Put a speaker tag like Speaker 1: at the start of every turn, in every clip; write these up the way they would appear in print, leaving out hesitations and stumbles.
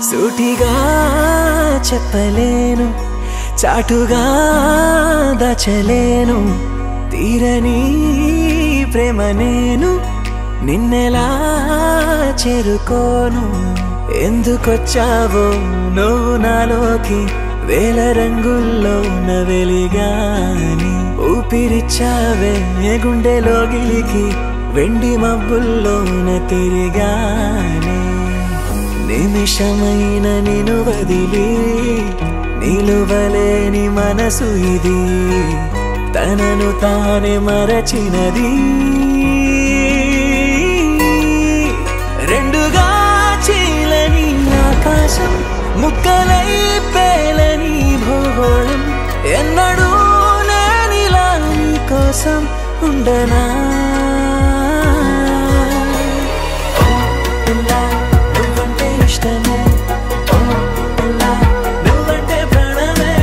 Speaker 1: సూటిగా చెప్పలేను, చాటుగా దాచలేను తీరని ప్రేమ నేను నిన్నెలా చేరుకోను. ఎందుకొచ్చావో నువ్వు నాలోకి వేల రంగుల్లో వెలిగాని, ఊపిరిచ్చావే గుండెలో గిలికి వెండి మబ్బుల్లోన తిరిగాని. నిమిషమైన నిన్ను వదిలి నిలువలేని మనసు ఇది, తనను తానే మరచినది. రెండుగా చీలని ఆకాశం, ముక్కలై పేలని భూగోళం, ఎన్నడూ నేనిలా నీ కోసం ఉండనా. నువ్వంటే ఇష్టమే, నువ్వంటే ప్రాణమే,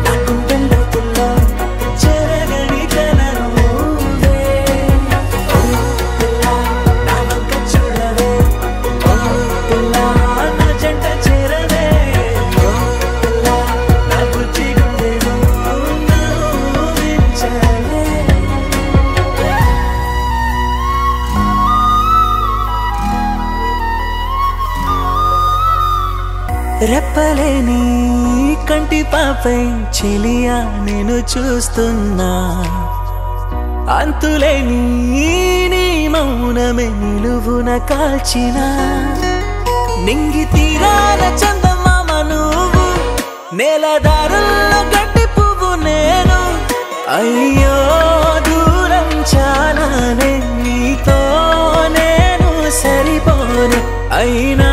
Speaker 1: నా గుండెల్లో తుల్లో చెరగని కలను నువ్వే. నా వంక చూడవే, నా జంట చేరవే, నా బుజ్జి గుండెలో నవ్వించవే. రెప్పలేని కంటి పాపై చెలియా నేను చూస్తున్నా, అంతులేని నీ మౌనమే నిలువున కాల్చిన. నింగి తీరాల చందమామ నువ్వు, నేలదారుల్లో గడ్డి పువ్వు నేను. అయ్యో దూరం చాలానే, నీతో నేను సరిపోను. అయినా